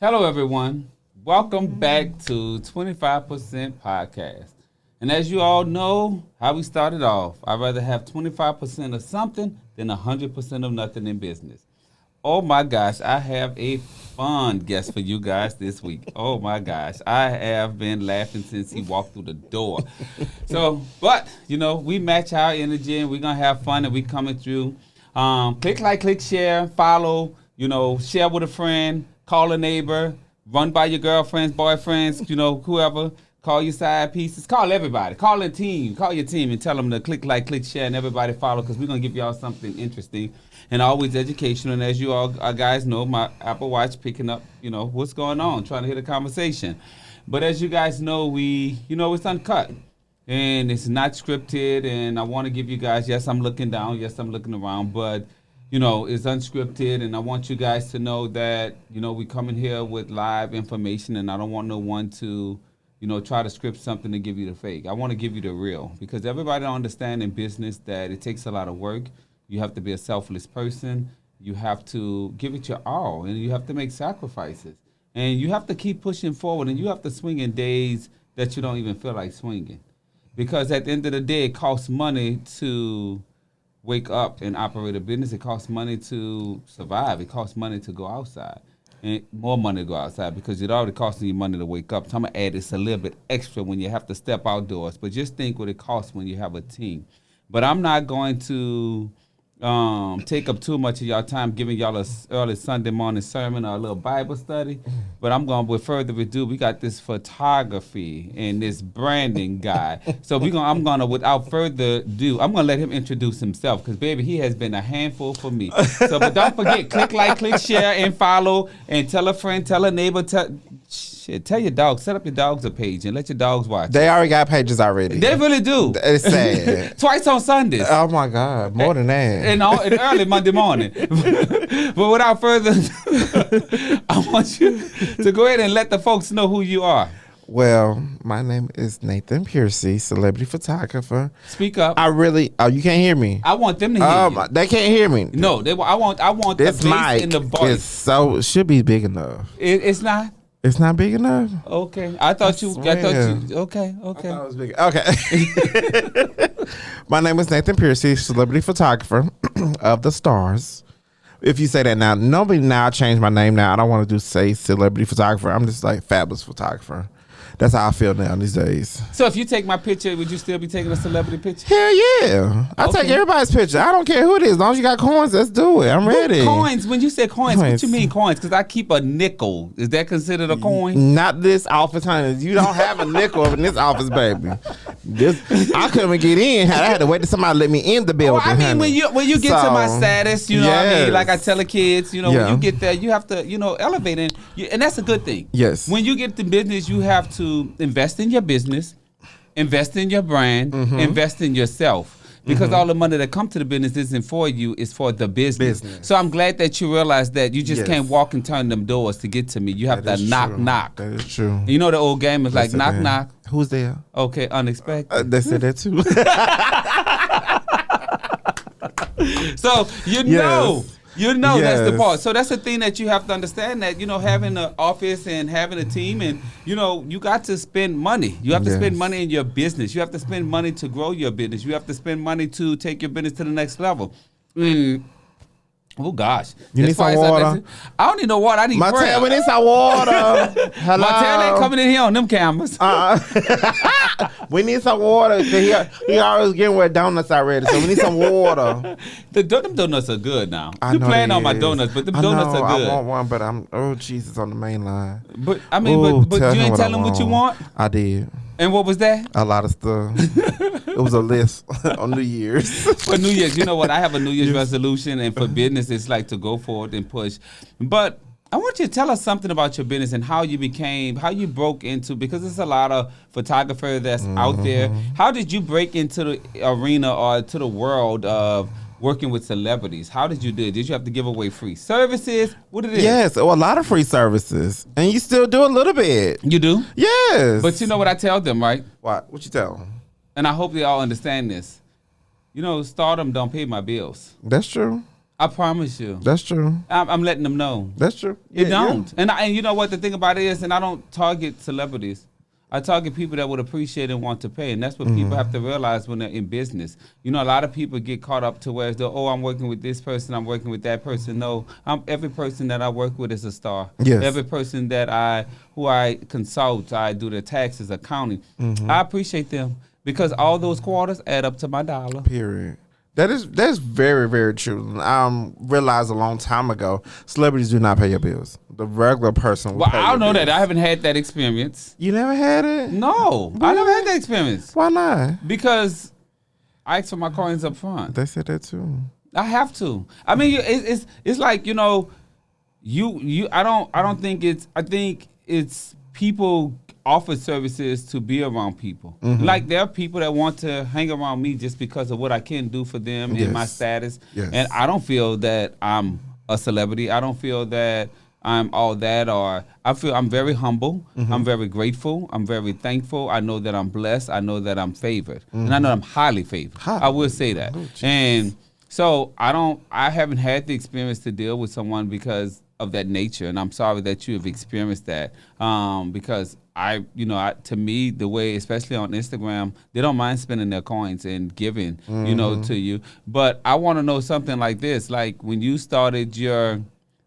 Hello, everyone. Welcome back to 25% Podcast. And as you all know, how we started off, I'd rather have 25% of something than 100% of nothing in business. Oh my gosh, I have a fun guest for you guys this week. Oh my gosh, I have been laughing since he walked through the door. But we match our energy and we're going to have fun and we coming through. Click like, click share, follow, share with a friend. Call a neighbor, run by your girlfriends, boyfriends, whoever. Call your side pieces. Call everybody. Call a team. Call your team and tell them to click like, click share, and everybody follow because we're going to give y'all something interesting and always educational. And as you all guys know, my Apple Watch picking up, what's going on, trying to hear the conversation. But as you guys know, it's uncut. And it's not scripted. And I want to give you guys, yes, I'm looking down. Yes, I'm looking around. But it's unscripted, and I want you guys to know that, we come in here with live information, and I don't want no one to, try to script something to give you the fake. I want to give you the real, because everybody don't understand in business that it takes a lot of work. You have to be a selfless person. You have to give it your all, and you have to make sacrifices. And you have to keep pushing forward, and you have to swing in days that you don't even feel like swinging. Because at the end of the day, it costs money to wake up and operate a business. It costs money to survive. It costs money to go outside. And more money to go outside because it already costing you money to wake up. So I'm going to add this a little bit extra when you have to step outdoors. But just think what it costs when you have a team. But I'm not going to take up too much of y'all time giving y'all a early Sunday morning sermon or a little Bible study. But I'm going, with further ado, we got this photography and this branding guy. So I'm going to, without further ado, I'm going to let him introduce himself because, baby, he has been a handful for me. But don't forget, click like, click share, and follow, and tell a friend, tell a neighbor, tell your dog, set up your dogs a page and let your dogs watch. They already got pages already. They really do. It's sad. Twice on Sundays. Oh my God, more than that. And early Monday morning. But without further ado, I want you to go ahead and let the folks know who you are. Well, my name is Nathan Pearcy, celebrity photographer. Speak up. You can't hear me. I want them to hear you. They can't hear me. No, I want this the bass mic in the voice. It should be big enough. It's not. It's not big enough. Okay, I thought you. Okay. I thought it was big. Okay. My name is Nathan Pearcy, celebrity photographer of the stars. If you say that now, nobody now changed my name now. I don't want to say celebrity photographer. I'm just like fabulous photographer. That's how I feel now these days. So if you take my picture, would you still be taking a celebrity picture? Hell yeah. I take everybody's picture. I don't care who it is. As long as you got coins, let's do it. I'm ready. Coins. When you say coins, what you mean coins? Because I keep a nickel. Is that considered a coin? Not this office, honey. You don't have a nickel in this office, baby. I couldn't get in. I had to wait till somebody let me in the building. I mean, when you get to my status, what I mean? Like I tell the kids, when you get there, you have to, elevate it. And that's a good thing. Yes. When you get to business, you have to invest in your business, invest in your brand, invest in yourself. Because all the money that comes to the business isn't for you, it's for the business. So I'm glad that you realize that you just can't walk and turn them doors to get to me. You have to knock. That is true. You know the old game is like knock, knock. Who's there? Okay, unexpected. They said that too. So that's the part. So that's the thing that you have to understand, that having an office and having a team, and you got to spend money. You have to spend money in your business. You have to spend money to grow your business. You have to spend money to take your business to the next level. Oh gosh! You need some water? I don't need no water. I need bread. We need some water. Hello. Martell ain't coming in here on them cameras. We need some water. He always getting with donuts already, so we need some water. Them donuts are good now. You playing on my donuts, but them donuts are good. I want one, but Jesus on the main line. But I mean, but you ain't telling what you want. I did. And what was that? A lot of stuff. It was a list on New Year's. For New Year's, you know what? I have a New Year's resolution, and for business, it's like to go forward and push. But I want you to tell us something about your business and how you broke into, because there's a lot of photographers that's out there. How did you break into the arena or to the world of working with celebrities? How did you do it? Did you have to give away free services? What did it? Yes, a lot of free services. And you still do a little bit. You do? Yes. But you know what I tell them, right? What you tell them? And I hope they all understand this. Stardom don't pay my bills. That's true. I promise you. That's true. I'm letting them know. That's true. It don't. Yeah. And you know what the thing about it is, and I don't target celebrities. I target people that would appreciate and want to pay. And that's what people have to realize when they're in business. You know, a lot of people get caught up to where I'm working with this person, I'm working with that person. No, every person that I work with is a star. Yes. Every person who I consult, I do their taxes, accounting. I appreciate them because all those quarters add up to my dollar. Period. That's very, very true. I realized a long time ago, celebrities do not pay your bills. The regular person will pay I don't know bills. that. I haven't had that experience. You never had it? No, Really? I never had that experience. Why not? Because I ask for my coins up front. They said that too. I have to. I mean, it's like, you know, I don't think it's. I think it's people offer services to be around people. Like there are people that want to hang around me just because of what I can do for them and my status. Yes. And I don't feel that I'm a celebrity. I don't feel that I'm all that, or I feel I'm very humble. I'm very grateful. I'm very thankful. I know that I'm blessed. I know that I'm favored. And I know I'm highly favored. I will say that. And so I haven't had the experience to deal with someone because of that nature. And I'm sorry that you have experienced that. Because to me, the way, especially on Instagram, they don't mind spending their coins and giving, to you. But I want to know something like this. Like when you started your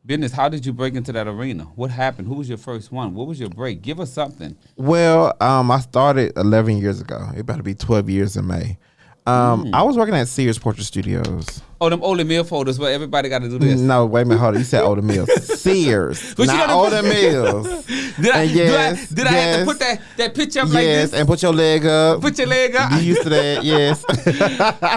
business, how did you break into that arena? What happened? Who was your first one? What was your break? Give us something. Well, I started 11 years ago. It about to be 12 years in May. I was working at Sears Portrait Studios. Oh, them Older Mill folders where everybody got to do this. No, wait a minute, hold on. You said Older Mills. Sears, not Older Mills. Did I have to put that picture up like this? Yes, and put your leg up. Put your leg up. You used to that, yes.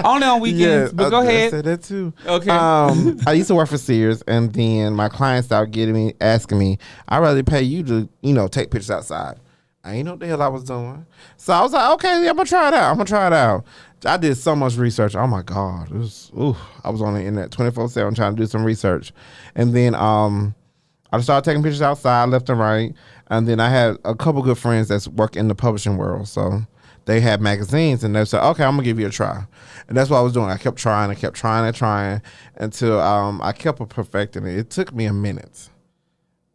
Only on weekends, but go ahead. I said that too. Okay. I used to work for Sears, and then my clients started asking me, I'd rather pay you to, take pictures outside. I ain't know what the hell I was doing. So I was like, okay, I'm going to try it out. I did so much research. Oh my God. I was on the internet 24/7 trying to do some research. And then I started taking pictures outside, left and right. And then I had a couple good friends that work in the publishing world. So they had magazines and they said, okay, I'm going to give you a try. And that's what I was doing. I kept trying until I kept perfecting it. It took me a minute.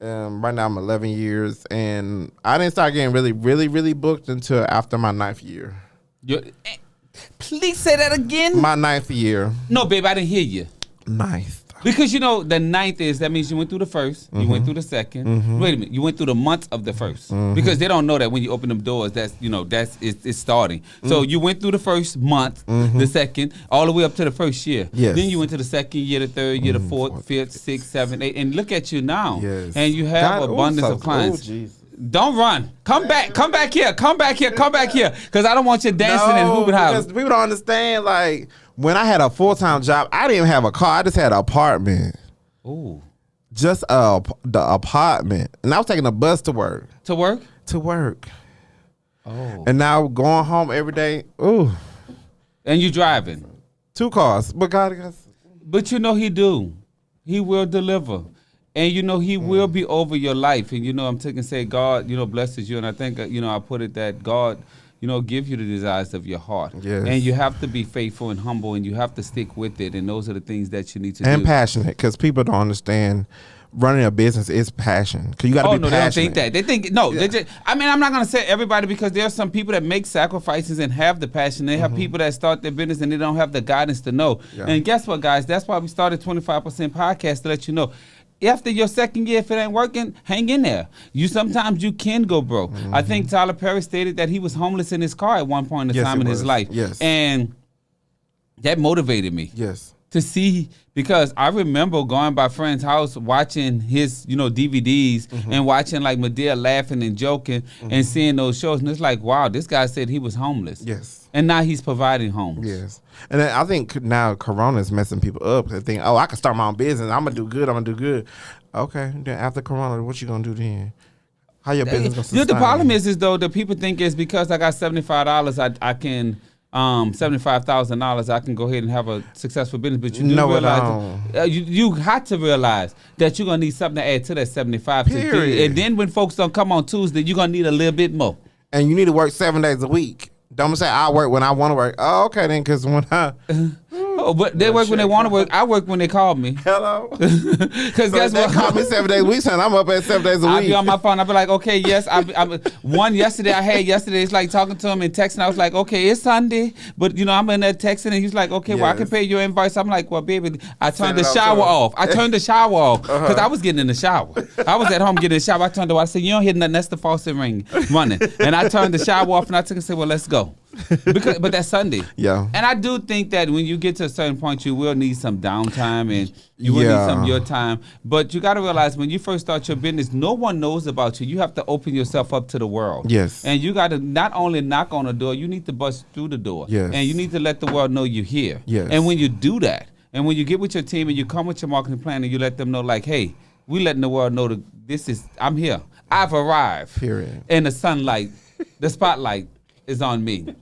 Right now I'm 11 years, and I didn't start getting really, really, really booked until after my 9th year. Please say that again. My 9th year. No, babe, I didn't hear you. 9th. Because the 9th that means you went through the first, you went through the second. Wait a minute, you went through the months of the first. Because they don't know that when you open them doors, it's starting. So you went through the first month, the second, all the way up to the first year. Yes. Then you went to the second year, the third year, the fourth, fifth, sixth, seventh, eighth, and look at you now. Yes. And you have abundance of clients. Don't run. Come back here. Because I don't want you dancing and hooping house. Because people don't understand, like, when I had a full-time job, I didn't even have a car. I just had an apartment. Ooh. Just the apartment. And I was taking a bus to work. To work? To work. Oh. And now going home every day. Ooh. And you driving? 2 cars. But God, But he do. He will deliver. And he will be over your life. And I'm taking say God, blesses you. And I think I put it that God, give you the desires of your heart. Yes. And you have to be faithful and humble, and you have to stick with it. And those are the things that you need to do. And passionate, because people don't understand running a business is passion. Because you got to be passionate. They don't think that. They think They just, I'm not gonna say everybody, because there are some people that make sacrifices and have the passion. They have people that start their business and they don't have the guidance to know. Yeah. And guess what, guys? That's why we started 25% podcast, to let you know. After your second year, if it ain't working, hang in there. Sometimes you can go broke. I think Tyler Perry stated that he was homeless in his car at one point in time in his life. Yes. And that motivated me. Yes. To see, because I remember going by a friend's house watching his, DVDs and watching like Medea laughing and joking and seeing those shows. And it's like, wow, this guy said he was homeless. Yes. And now he's providing homes. Yes. And I think now Corona is messing people up. They think, I can start my own business. I'm going to do good. Okay. Then after Corona, what you going to do then? How your business going to sustain? The problem is though, that people think it's because I got $75, I can... $75,000, I can go ahead and have a successful business. But you do realize you had to realize that you're gonna need something to add to that 75. And then when folks don't come on Tuesday, you're gonna need a little bit more. And you need to work 7 days a week. Don't say I work when I want to work. Oh, okay then, because when I No, but they work when they want to work. I work when they call me. Hello. Because guess they what? call me 7 days a week, and I'm up at 7 days a I'll week. be on my phone. I'll be like, okay, yes. I'm one yesterday. I had yesterday. It's like talking to him and texting. I was like, okay, it's Sunday, but I'm in there texting, and he's like, okay, well, I can pay your invoice. I'm like, well, baby, I turned the shower off. I turned the shower off because I was getting in the shower. I was at home getting in the shower. I turned the water. I said, you don't hear nothing. That's the faucet running. And I turned the shower off, and I took and said, well, let's go. But that's Sunday. Yeah. And I do think that when you get to a certain point, you will need some downtime and you will need some of your time. But you got to realize when you first start your business, no one knows about you. You have to open yourself up to the world. Yes. And you got to not only knock on the door, you need to bust through the door. Yes. And you need to let the world know you're here. Yes. And when you do that, and when you get with your team and you come with your marketing plan and you let them know like, hey, we letting the world know that I'm here. I've arrived. Period. And the sunlight, the spotlight is on me.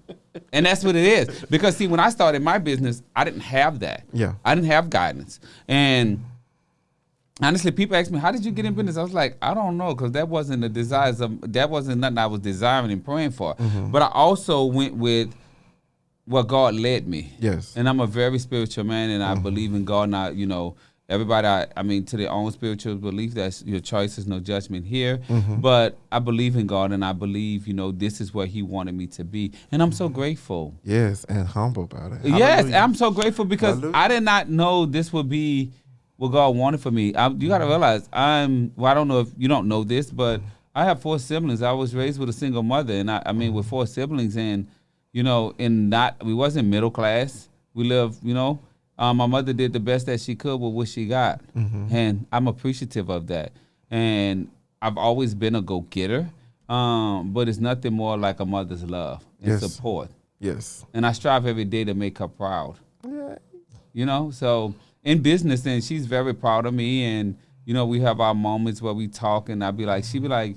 And that's what it is. Because see, when I started my business, I didn't have that. Yeah. I didn't have guidance. And honestly, people ask me, how did you get in business? I was like, I don't know, because that wasn't that wasn't nothing I was desiring and praying for. Mm-hmm. But I also went with what God led me. Yes. And I'm a very spiritual man, and I believe in God. And everybody, to their own spiritual belief, that's your choice, is no judgment here. Mm-hmm. But I believe in God, and I believe, this is where He wanted me to be. And I'm so grateful. Yes, and humble about it. Yes, Hallelujah. I'm so grateful because I did not know this would be what God wanted for me. You got to realize I don't know if you don't know this, but I have 4 siblings. I was raised with a single mother, and with 4 siblings, and we wasn't middle class. We lived, my mother did the best that she could with what she got. Mm-hmm. And I'm appreciative of that. And I've always been a go-getter, but it's nothing more like a mother's love and support. Yes. And I strive every day to make her proud. Yeah. So in business, and she's very proud of me. And, we have our moments where we talk, and she'd be like,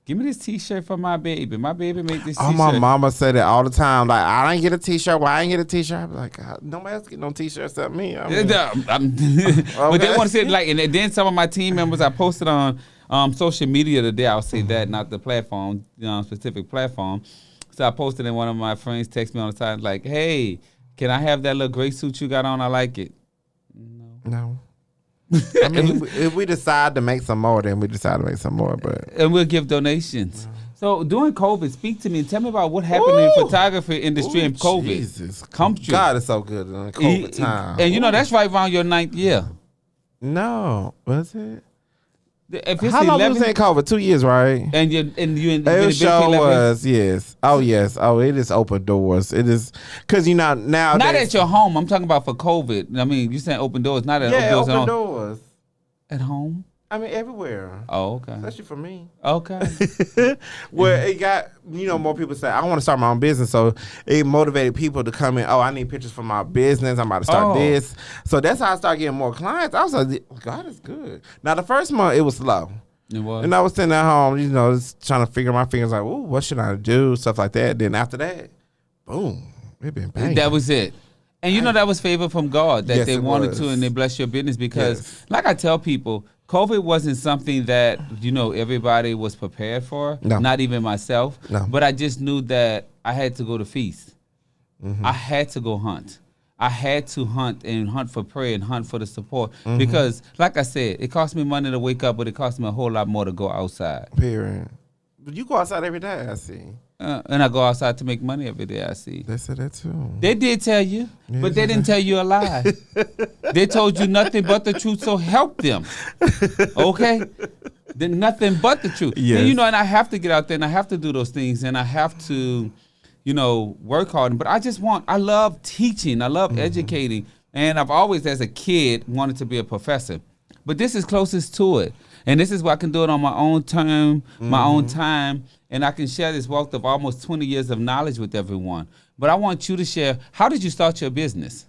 give me this T-shirt for my baby. My baby made this T-shirt. My mama said it all the time. Like, I didn't get a T-shirt. Why I didn't get a T-shirt? I be like, God, nobody else get no T-shirts except me. But they want to say and then some of my team members I posted on social media today. I'll say that, not the platform, specific platform. So I posted, and one of my friends text me on the side like, hey, can I have that little gray suit you got on? I like it. No. I mean, if we decide to make some more, then we decide to make some more. And we'll give donations. So during COVID, speak to me and tell me about what happened in the photography industry in COVID. Jesus. God is so good in COVID time. And that's right around your 9th year. No. Was it? If it's How long 11, was it in COVID? 2 years, right? And you it sure was, yes. Oh, yes. Oh, it is open doors. It is, because now. Not at your home. I'm talking about for COVID. I mean, you saying open doors, not at open doors. At home? I mean, everywhere. Oh, okay. Especially for me. Okay. Well, it got, more people say, I want to start my own business. So it motivated people to come in. Oh, I need pictures for my business. I'm about to start this. So that's how I started getting more clients. I was like, God is good. Now, the first month, it was slow. It was. And I was sitting at home, just trying to figure my fingers like, ooh, what should I do? Stuff like that. Then after that, boom, it been banging. That was it. And that was favor from God that they wanted to, and they blessed your business because, like I tell people, COVID wasn't something that, everybody was prepared for. No. Not even myself. No. But I just knew that I had to go to feast. Mm-hmm. I had to go hunt. I had to hunt and hunt for prayer and hunt for the support. Mm-hmm. Because, like I said, it cost me money to wake up, but it cost me a whole lot more to go outside. Period. But you go outside every day, I see. And I go outside to make money every day, I see. They said that too. They did tell you, but they didn't tell you a lie. They told you nothing but the truth, so help them. Okay? Then nothing but the truth. Yes. And, and I have to get out there and I have to do those things and I have to, work hard. But I love teaching. I love educating. And I've always, as a kid, wanted to be a professor. But this is closest to it. And this is where I can do it on my own term, my own time, and I can share this wealth of almost 20 years of knowledge with everyone. But I want you to share, how did you start your business?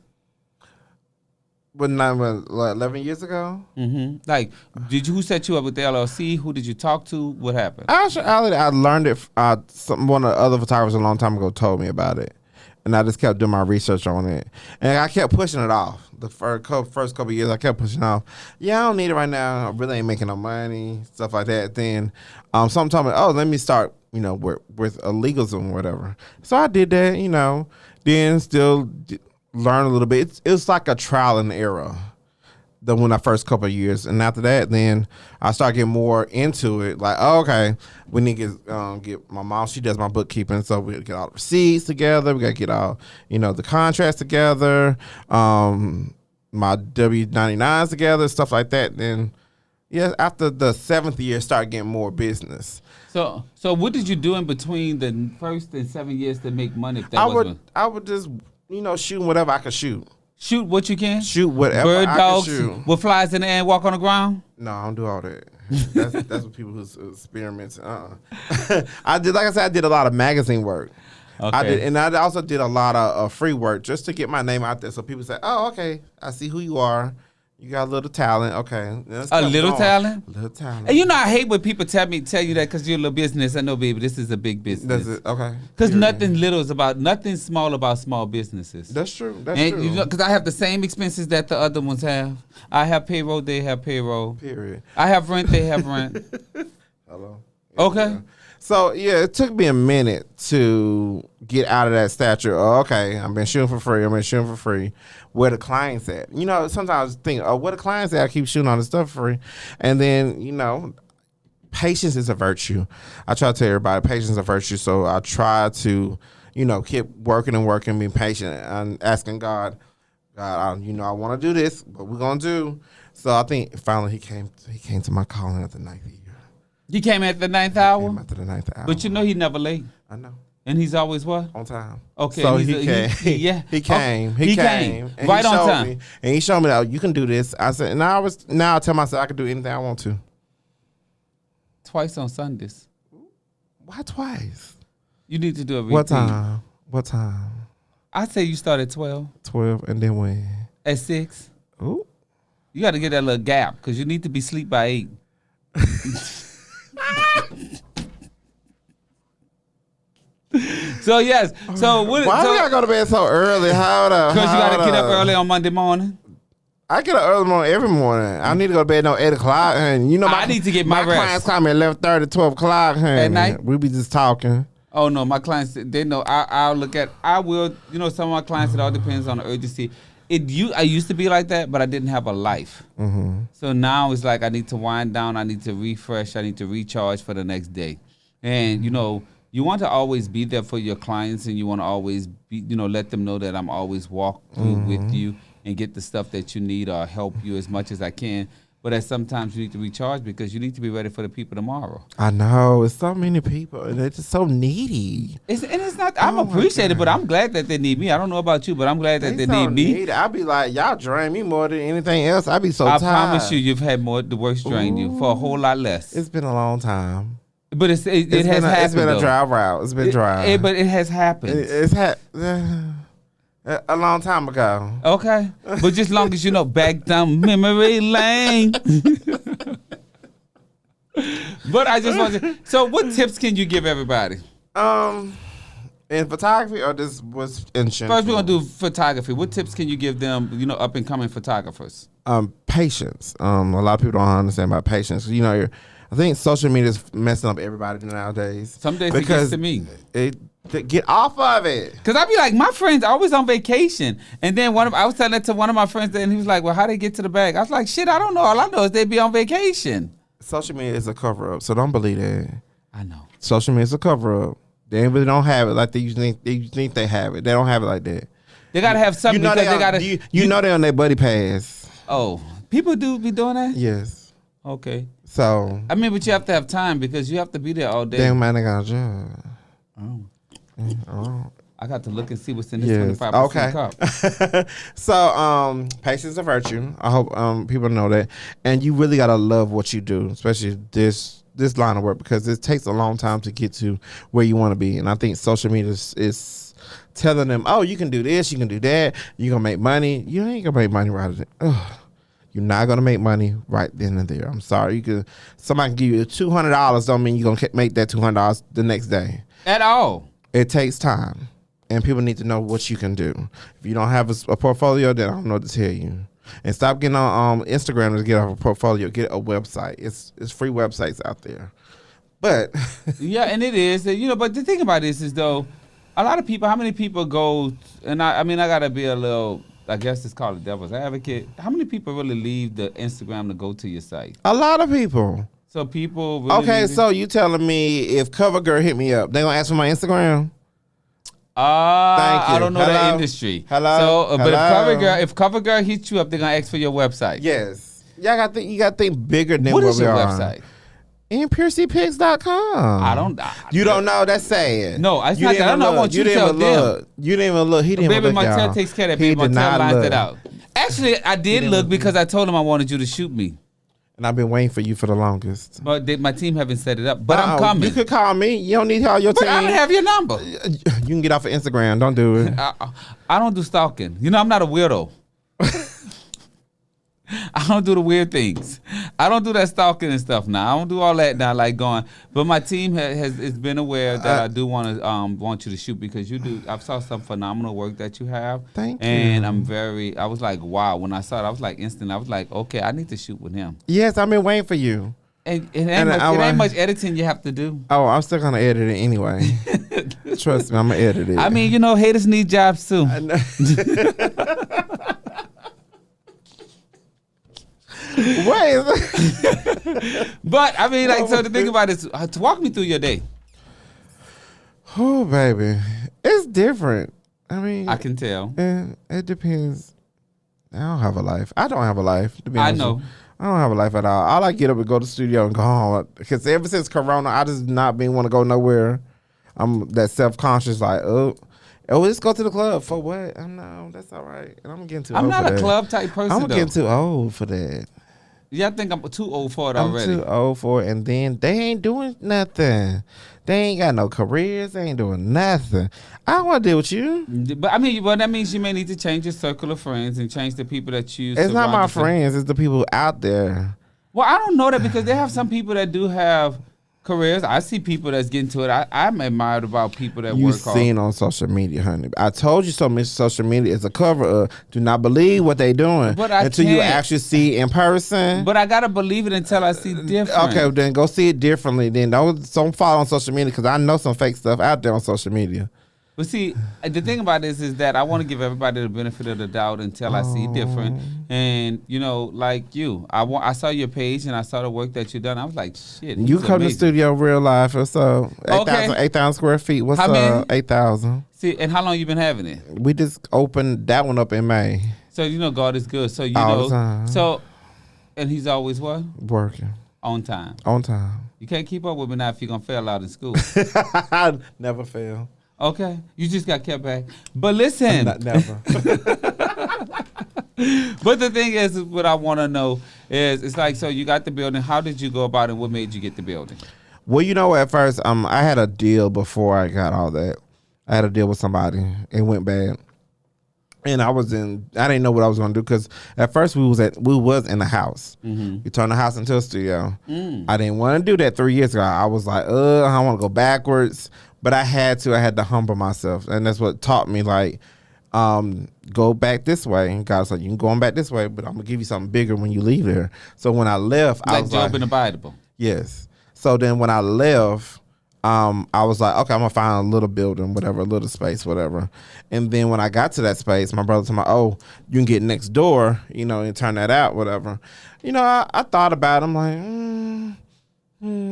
What, 11 years ago? Mm-hmm. Who set you up with the LLC? Who did you talk to? What happened? Actually, I learned it. One of the other photographers a long time ago told me about it. And I just kept doing my research on it. And I kept pushing it off. The first couple of years, I kept pushing it off. Yeah, I don't need it right now. I really ain't making no money, stuff like that. Then someone told me, let me start, with a legalism or whatever. So I did that, then still learn a little bit. It's like a trial and error. When I first couple of years, and after that, then I start getting more into it. Like, oh, okay, we need to get my mom. She does my bookkeeping, so we got to get all the receipts together. We got to get all the contracts together, my W-99s together, stuff like that. Then, yeah, after the 7th year, start getting more business. So what did you do in between the first and 7 years to make money? If that I would just shoot whatever I could shoot. Shoot what you can? Shoot whatever Bird I dogs can shoot. with flies in the air and walk on the ground? No, I don't do all that. That's what people who experiments. I did a lot of magazine work. Okay. I also did a lot of free work just to get my name out there, so people say, "Oh, okay, I see who you are. You got a little talent, okay." A little talent? A little talent. And I hate when people tell you that because you're a little business. I know, baby, this is a big business. That's it. Okay. Because nothing small about small businesses. That's true. That's true. Because I have the same expenses that the other ones have. I have payroll, they have payroll. Period. I have rent, they have rent. Hello. Okay. Yeah. So, yeah, it took me a minute to get out of that stature. Oh, okay, I've been shooting for free. Where the clients at? Sometimes I think, where the clients at? I keep shooting all this stuff for free. And then, patience is a virtue. I try to tell everybody patience is a virtue. So I try to, keep working and working, being patient and asking God, I want to do this, what we're going to do. So I think finally he came to my calling at the 9th year. You came at the 9th hour? Came after the 9th hour. But he never late. I know. And he's always what? On time. Okay. So he came. He came. He came. And right on time. And he showed me that you can do this. I said, and now I tell myself I can do anything I want to. Twice on Sundays. Why twice? You need to do a repeat. What time? I say you start at 12. 12, and then when? At 6. Ooh. You got to get that little gap because you need to be asleep by 8. So yes. So why we gotta go to bed so early? Because you gotta get up early on Monday morning. I get up early morning every morning. I need to go to bed at 8 o'clock, and I need to get my rest. Clients call me at 11:30, 12 o'clock, at night. We be just talking. Oh no, my clients, they know. I will. Some of my clients. It all depends on the urgency. I used to be like that, but I didn't have a life. Mm-hmm. So now it's like I need to wind down. I need to refresh. I need to recharge for the next day. And you want to always be there for your clients, and you want to always be, let them know that I'm always walk through with you and get the stuff that you need or help you as much as I can. But at sometimes you need to recharge because you need to be ready for the people tomorrow. I know. It's so many people, and they're just so needy. It's not. I'm appreciated, but I'm glad that they need me. I don't know about you, but I'm glad that they need me. I be like, y'all drain me more than anything else. I be so tired. I promise you've had the work drain you for a whole lot less. It's been a long time. But it has happened. It's been a dry route. It's been dry. But it has happened. It's a long time ago. Okay. But just long as back down memory lane. But I just want to. So what tips can you give everybody? In photography or this was in general? First we're going to do photography. What tips can you give them, up and coming photographers? Patience. A lot of people don't understand about patience. I think social media is messing up everybody nowadays. Some days it gets to me. Get off of it. Because I be like, my friends are always on vacation. And then I was telling that to one of my friends, and he was like, well, how they get to the bag? I was like, shit, I don't know. All I know is they be on vacation. Social media is a cover-up, so don't believe that. I know. Social media is a cover-up. They really don't have it like they usually think they have it. They don't have it like that. They got to have something because they got to. You know they're on their buddy pass. Oh, people do be doing that? Yes. Okay. So. I mean, but you have to have time because you have to be there all day. Damn man, they got a job. Oh. I got to look and see what's in this 25% cup. So, patience is a virtue. I hope people know that. And you really got to love what you do, especially this line of work, because it takes a long time to get to where you want to be. And I think social media is telling them, oh, you can do this, you can do that, you're going to make money. You ain't going to make money right then. You're not going to make money right then and there. I'm sorry. Somebody can give you $200, don't mean you're going to make that $200 the next day. At all. It takes time. And people need to know what you can do. If you don't have a portfolio, then I don't know what to tell you. And stop getting on Instagram to get off a portfolio. Get a website. It's free websites out there. But yeah, and it is. But the thing about this is though, A lot of people. How many people go? And I mean, I gotta be a little. I guess it's called a devil's advocate. How many people really leave the Instagram to go to your site? A lot of people. So people. Really Okay, so you telling me if CoverGirl hit me up, they gonna ask for my Instagram? I don't know that industry. Hello. So, but if CoverGirl hits you up, they're gonna ask for your website. Yes. You gotta think bigger than what what is we your are. website? NPearcyPigs.com. I don't. You don't know? That's sad. No, it's not that. I want you to tell them. You didn't even look. He didn't even Baby look. Martell y'all. takes care of that. He Baby did Martell not lines look. it out. Actually, I did look because I told him I wanted you to shoot me. And I've been waiting for you for the longest. But my team haven't set it up. But I'm coming. You could call me. You don't need all your But team. I don't have your number. You can get off of Instagram. Don't do it. I don't do stalking. You know, I'm not a weirdo. I don't do the weird things. I don't do that stalking and stuff now. I don't do all that now, like going. But my team has been aware that I do want you to shoot because you do. I've saw some phenomenal work that you have. Thank you. And I was like, wow. When I saw it, I was like instant. I was like, okay, I need to shoot with him. Yes, I've been waiting for you. And it ain't much editing you have to do. Oh, I'm still gonna edit it anyway. Trust me, I'm gonna edit it. I mean, you know, haters need jobs too. Wait. But I mean, like, so the thing about it is, to walk me through your day. Oh, baby, it's different. I mean, I can tell. It depends. I don't have a life. I don't have a life. To be honest, I know. I don't have a life at all. I like get up and go to the studio and go home. Because ever since Corona, I just not been want to go nowhere. I'm that self-conscious, like, let's go to the club. For what? No, that's all right. And I'm getting too old for that. I'm not a club type person, I'm getting too old for that. Yeah, I think I'm too old for it already. I'm too old for it. And then they ain't doing nothing. They ain't got no careers. They ain't doing nothing. I don't want to deal with you. But I mean, that means you may need to change your circle of friends and change the people that you. It's not my friends. It's the people out there. Well, I don't know that because they have some people that do have careers. I see people that's getting to it. I'm admired about people that work hard. You seen on social media, honey. I told you so much. Social media is a cover up. Do not believe what they doing until you actually see it in person. But I gotta believe it until I see different. Okay, then go see it differently. Then don't follow on social media because I know some fake stuff out there on social media. But see, the thing about this is that I want to give everybody the benefit of the doubt until I see different. And, you know, like you, I saw your page and I saw the work that you done. I was like, shit. You come to the studio real life. What's up? 8,000 square feet. What's up? 8,000. See, and how long you been having it? We just opened that one up in May. So, you know, God is good. So, you all know. The time. So, and he's always what? Working. On time. On time. You can't keep up with me now if you're going to fail out in school. I never fail. Okay, you just got kept back. But listen. Never. But the thing is, what I want to know is, it's like, so you got the building. How did you go about it? What made you get the building? Well, you know, at first, I had a deal before I got all that. I had a deal with somebody. It went bad. And I didn't know what I was going to do because at first we was in the house. Mm-hmm. We turned the house into a studio. I didn't want to do that 3 years ago. I was like, I want to go backwards. But I had to humble myself. And that's what taught me, like, go back this way. And God's like, you can go on back this way, but I'm going to give you something bigger when you leave there. So when I left, I was Job in the Bible. Yes. So then when I left, I was like, okay, I'm going to find a little building, whatever, a little space, whatever. And then when I got to that space, my brother told me, you can get next door, you know, and turn that out, whatever. You know, I thought about it. I'm like,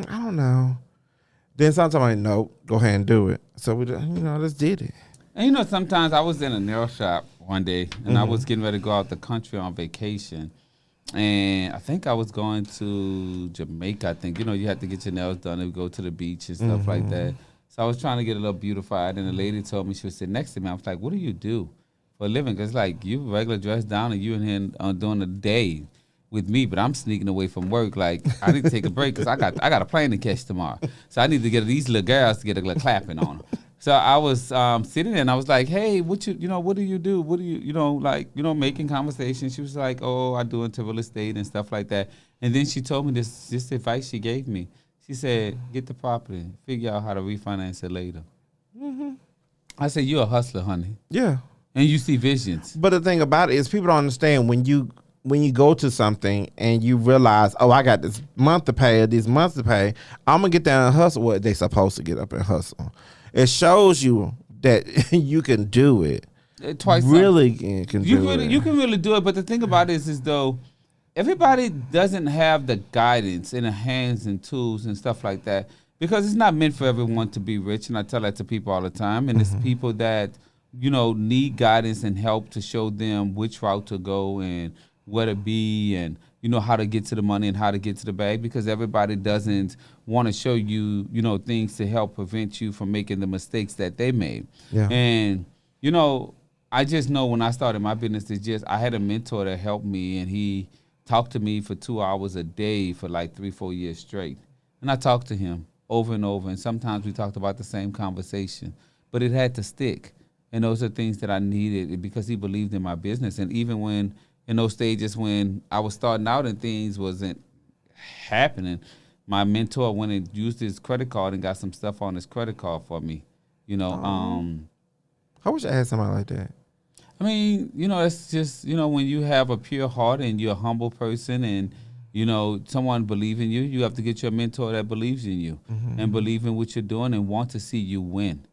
I don't know. Then sometimes I'm like, nope, go ahead and do it. So we, just did it. And you know, sometimes I was in a nail shop one day, and I was getting ready to go out the country on vacation. And I think I was going to Jamaica. I think, you know, you have to get your nails done and go to the beach and stuff like that. So I was trying to get a little beautified, and the lady told me, she was sitting next to me. I was like, what do you do for a living? Because, like, you regular dressed down, and you in here doing a day with me, but I'm sneaking away from work. Like, I need to take a break because I got a plane to catch tomorrow. So I need to get these little girls to get a little clapping on them. So I was sitting there and I was like, hey, what do you do? What do you, making conversation. She was like, I do into real estate and stuff like that. And then she told me this advice she gave me. She said, get the property, figure out how to refinance it later. Mm-hmm. I said, you're a hustler, honey. Yeah. And you see visions. But the thing about it is people don't understand when you go to something and you realize, I got this month to pay or these months to pay, I'm going to get down and hustle what they supposed to get up and hustle. It shows you that you can do it. Twice. Really can do it. You can really do it. But the thing about it is though, everybody doesn't have the guidance in the hands and tools and stuff like that, because it's not meant for everyone to be rich. And I tell that to people all the time. And it's people that, need guidance and help to show them which route to go and where to be and, how to get to the money and how to get to the bag, because everybody doesn't want to show you, things to help prevent you from making the mistakes that they made. Yeah. And, I just know when I started my business, I had a mentor that helped me, and he talked to me for 2 hours a day for like 3-4 years straight. And I talked to him over and over, and sometimes we talked about the same conversation, but it had to stick. And those are things that I needed because he believed in my business. And even when, in those stages when I was starting out and things wasn't happening, my mentor went and used his credit card and got some stuff on his credit card for me. I wish I had somebody like that. I mean, it's just, when you have a pure heart and you're a humble person and, someone believe in you, you have to get your mentor that believes in you and believe in what you're doing and want to see you win.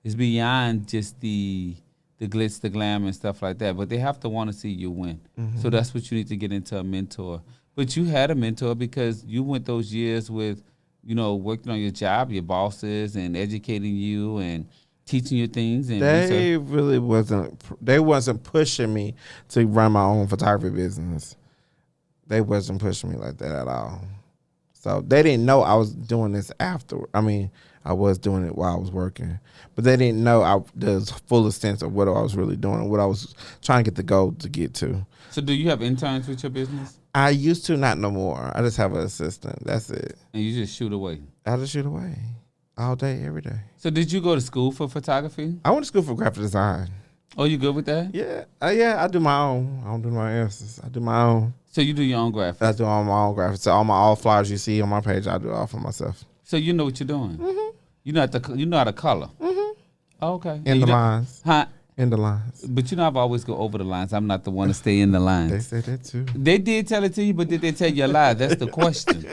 It's beyond just the glitz, the glam, and stuff like that, but they have to want to see you win. So that's what you need to get into a mentor. But you had a mentor because you went those years with, working on your job, your bosses, and educating you and teaching you things. And they really wasn't pushing me to run my own photography business. They wasn't pushing me like that at all. So they didn't know I was doing this after. I mean, I was doing it while I was working, but they didn't know the fullest sense of what I was really doing and what I was trying to get the goal to get to. So do you have interns with your business? I used to, not no more. I just have an assistant. That's it. And you just shoot away? I just shoot away all day, every day. So did you go to school for photography? I went to school for graphic design. Oh, you good with that? Yeah. I do my own. I don't do my answers. I do my own. So you do your own graphics? I do all my own graphics. So all flyers you see on my page, I do all for myself. So you know what you're doing? You know how to color? Oh, okay. In the lines. Huh? In the lines. But I've always go over the lines. I'm not the one to stay in the lines. They said that too. They did tell it to you, but did they tell you a lie? That's the question.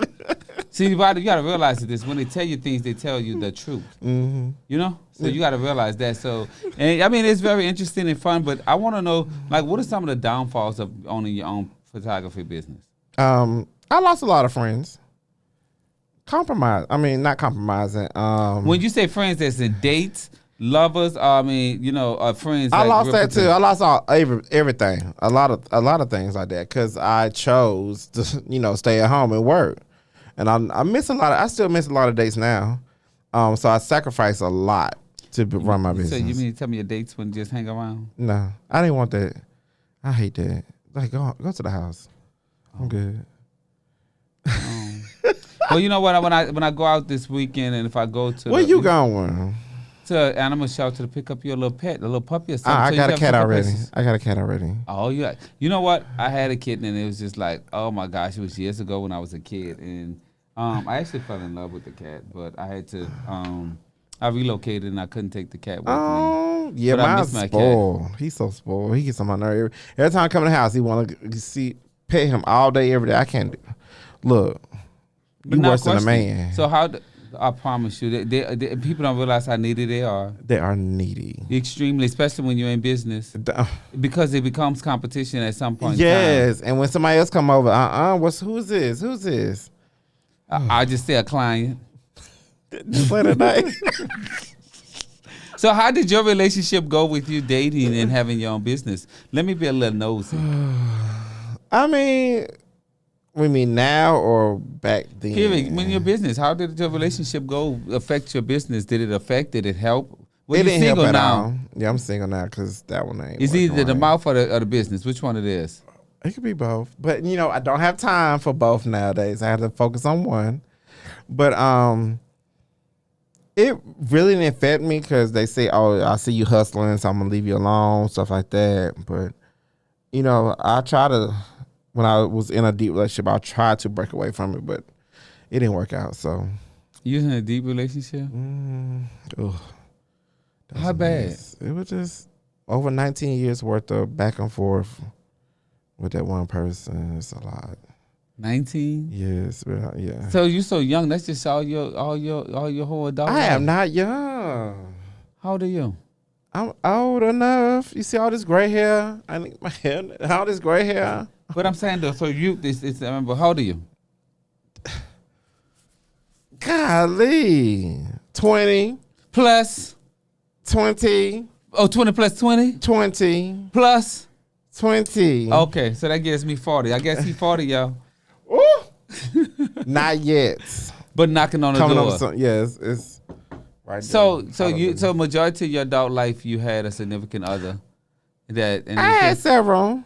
See, you got to realize this. When they tell you things, they tell you the truth. So you got to realize that. So, and I mean, it's very interesting and fun, but I want to know, like, what are some of the downfalls of owning your own photography business? I lost a lot of friends. Not compromising. When you say friends, that's in dates, lovers, friends. I lost that too. I lost everything. A lot of things like that because I chose to stay at home and work, and I miss a lot. I still miss a lot of dates now. So I sacrifice a lot to run my business. So you mean to tell me your dates when just hang around? No, I didn't want that. I hate that. Like go to the house. I'm good. Well, you know what? When I go out this weekend, and if I go to where you going? To an animal shelter to pick up your little pet, a little puppy or something. I got a cat already. I got a cat already. Oh, yeah. You know what? I had a kitten, and it was just like, oh my gosh, it was years ago when I was a kid, and I actually fell in love with the cat, but I had to. I relocated, and I couldn't take the cat with me. Yeah, mine's spoiled. He's so spoiled. He gets on my nerve. Every time I come in the house, he want to pet him all day, every day. I can't do. Look. You worse than a man. So I promise you, they, people don't realize how needy they are. They are needy. Extremely, especially when you're in business. Because it becomes competition at some point Yes, and when somebody else come over, who's this? Who's this? I just say a client. Just late at night. So how did your relationship go with you dating and having your own business? Let me be a little nosy. I mean... We mean now or back then? When your business, how did your relationship go affect your business? Did it affect? Did it help? It didn't help at all. Yeah, I'm single now because that one ain't. Is either the mouth or the business? Which one it is? It could be both. But, I don't have time for both nowadays. I have to focus on one. But it really didn't affect me because they say, oh, I see you hustling, so I'm going to leave you alone, stuff like that. But, I try to... When I was in a deep relationship, I tried to break away from it, but it didn't work out. So, you was in a deep relationship? How bad? It was just over 19 years worth of back and forth with that one person. It's a lot. 19? Yes, yeah. So you so young? That's just all your whole adult life? I am not young. How old are you? I'm old enough. You see all this gray hair? I need my hair. All this gray hair. But I'm saying though, so remember, how old are you? Golly. 20. Plus 20. Oh, 20 plus 20? 20. Plus 20. Okay, so that gives me 40. I guess he's 40, y'all. Ooh. Not yet. But knocking on the Coming door. up with some, yes, it's right. So majority of your adult life you had a significant other. I had several.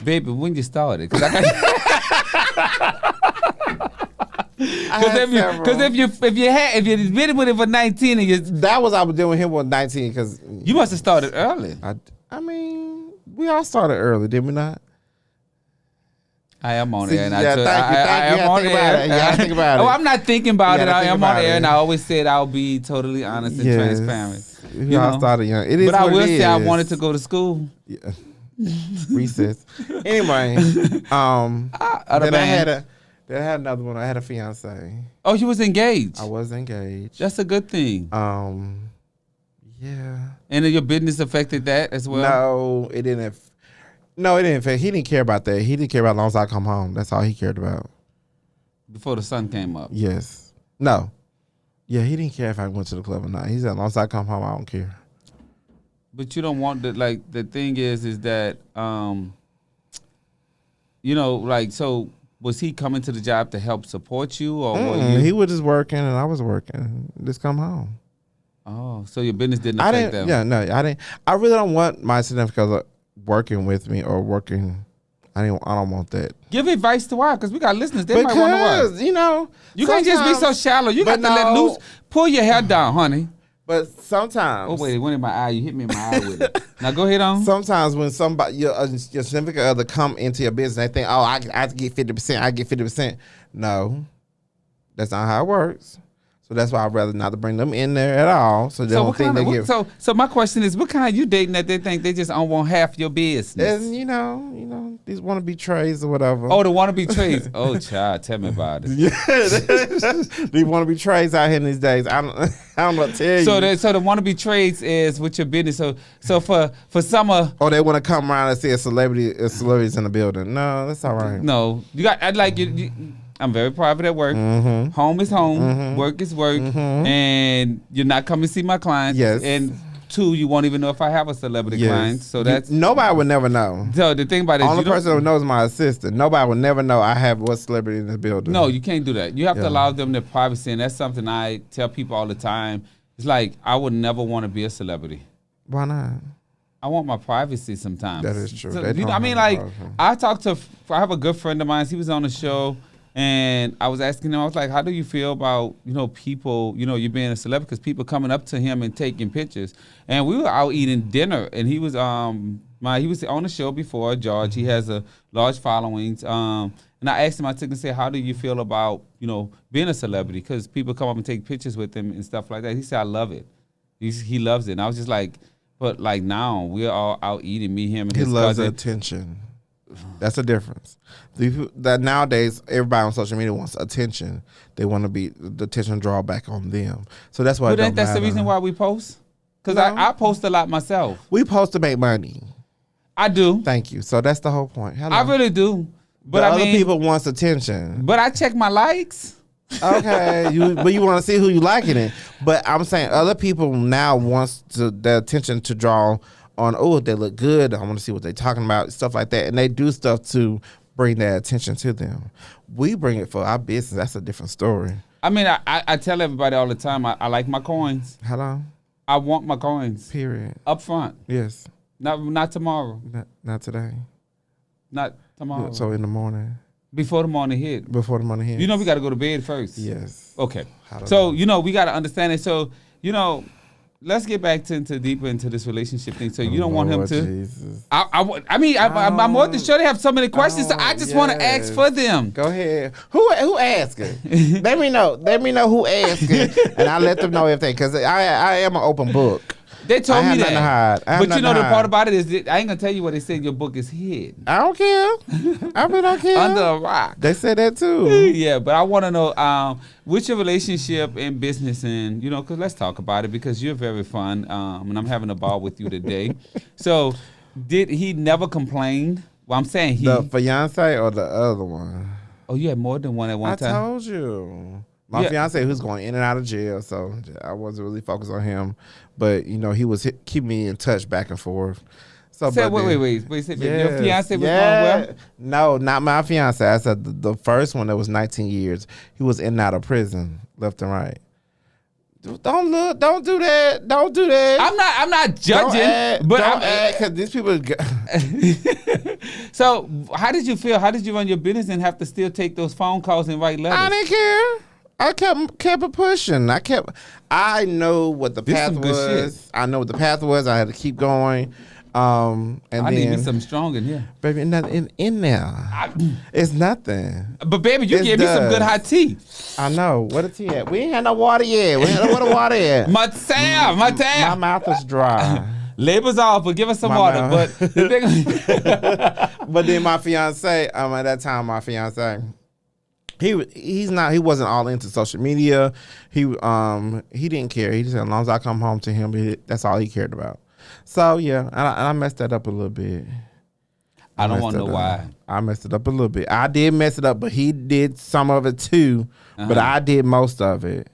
Baby, when you started? Because if you been with it for 19 and that was I was doing him with 19 because you must have started early. I mean, we all started early, did we not? I am on air. I am on air. Yeah, think about it. Oh, I'm not thinking about it. I am on air, and I always said I'll be totally honest and transparent. We all started young. It is, but I will say I wanted to go to school. Yeah. Recess. Anyway, then I had another one. I had a fiance. Oh, you was engaged. I was engaged. That's a good thing. Yeah. And your business affected that as well? No, it didn't. No, it didn't affect. He didn't care about that. He didn't care about as long as I come home. That's all he cared about. Before the sun came up? Yes. No. Yeah, he didn't care if I went to the club or not. He said, as long as I come home, I don't care. But you don't want the thing is that, so was he coming to the job to help support you? Or he was just working and I was working. Just come home. Oh, so your business didn't affect them? Yeah, no, I didn't. I really don't want my significant other working with me or working. I don't want that. Give advice to why? Because we got listeners. They might want to work. You can't just be so shallow. You got to let loose. Pull your hair down, honey. But sometimes. Oh, wait, it went in my eye. You hit me in my eye with it. Now go ahead on. Sometimes when somebody, your significant other come into your business, they think, oh, I get 50%. I get 50%. No, that's not how it works. So that's why I'd rather not to bring them in there at all. So they don't think they give. So my question is, what kind you dating that they think they just don't want half your business? And you know, these wannabe trades or whatever. Oh, the wannabe trades. Oh, child, tell me about it. Yeah, these wannabe trades out here in these days. I don't know what to tell you. So the wannabe trades is with your business. So for summer. Oh, they want to come around and see a celebrity's in the building. No, that's all right. No, you got. I'd like you. I'm very private at work. Mm-hmm. Home is home. Mm-hmm. Work is work. Mm-hmm. And you're not coming to see my clients. Yes. And 2, you won't even know if I have a celebrity client. So that's nobody would never know. So the thing about it is, only person who knows is my assistant. Nobody would never know I have what celebrity in the building. No, you can't do that. You have to allow them their privacy, and that's something I tell people all the time. It's like I would never want to be a celebrity. Why not? I want my privacy sometimes. That is true. So, I have a good friend of mine. He was on the show. And I was asking him, I was like, how do you feel about, people, you being a celebrity? Because people coming up to him and taking pictures. And we were out eating dinner, and he was he was on the show before, George. He has a large following. And I asked him, I took him and said, how do you feel about, being a celebrity? Because people come up and take pictures with him and stuff like that. He said, I love it. He loves it. And I was just like, but like now, we're all out eating, me, him, and his cousin. He loves the attention. That's the difference. That nowadays everybody on social media wants attention. They want to be the attention draw back on them. So that's why. But that's the reason why we post. Because I post a lot myself. We post to make money. I do. Thank you. So that's the whole point. Hello. I really do. But other people wants attention. But I check my likes. Okay, but you want to see who you liking it. But I'm saying other people now wants their attention to draw on, oh, they look good. I want to see what they're talking about, stuff like that. And they do stuff to bring that attention to them. We bring it for our business. That's a different story. I mean, I tell everybody all the time, I like my coins. Hello? I want my coins. Period. Up front. Yes. Not tomorrow. Not today. Not tomorrow. So in the morning. Before the morning hit. Before the morning hit. We got to go to bed first. Yes. Okay. So, we got to understand it. So, let's get back deeper into this relationship thing. So you don't want him to. Jesus. I'm more than sure they have so many questions. So I just want to ask for them. Go ahead. Who asking? Let me know. Let me know who asking, and I let them know if they. Because I am an open book. They told me nothing to that. hide. But you know the part about it is that I ain't gonna tell you what they said. Your book is hidden. I don't care. I really don't care. Under a rock. They said that too. Yeah, but I want to know what's your relationship in business, and because let's talk about it because you're very fun, and I'm having a ball with you today. So, did he never complain? Well, I'm saying The fiance or the other one? Oh, you had more than one at one time. I told you. My fiance who's going in and out of jail, so I wasn't really focused on him. But he was keeping me in touch back and forth. So wait. Your fiance was going where? No, not my fiance. I said the first one that was 19 years. He was in and out of prison, left and right. Don't look. Don't do that. Don't do that. I'm not judging, but don't act because these people. So, how did you feel? How did you run your business and have to still take those phone calls and write letters? I didn't care. I kept it pushing. I know what the path was. I know what the path was. I had to keep going. And I need me something strong in here, baby. Nothing in there. It's nothing. But baby, you gave me some good hot tea. I know. Where the tea at? We ain't had no water yet. Where the water at? My tab. My mouth is dry. Label's off, but give us some water. But but then my fiance, at that time, my fiance. He wasn't all into social media. He didn't care. He just said as long as I come home to him, that's all he cared about. So yeah, and I messed that up a little bit. I don't want to know why. I messed it up a little bit. I did mess it up, but he did some of it too. But I did most of it.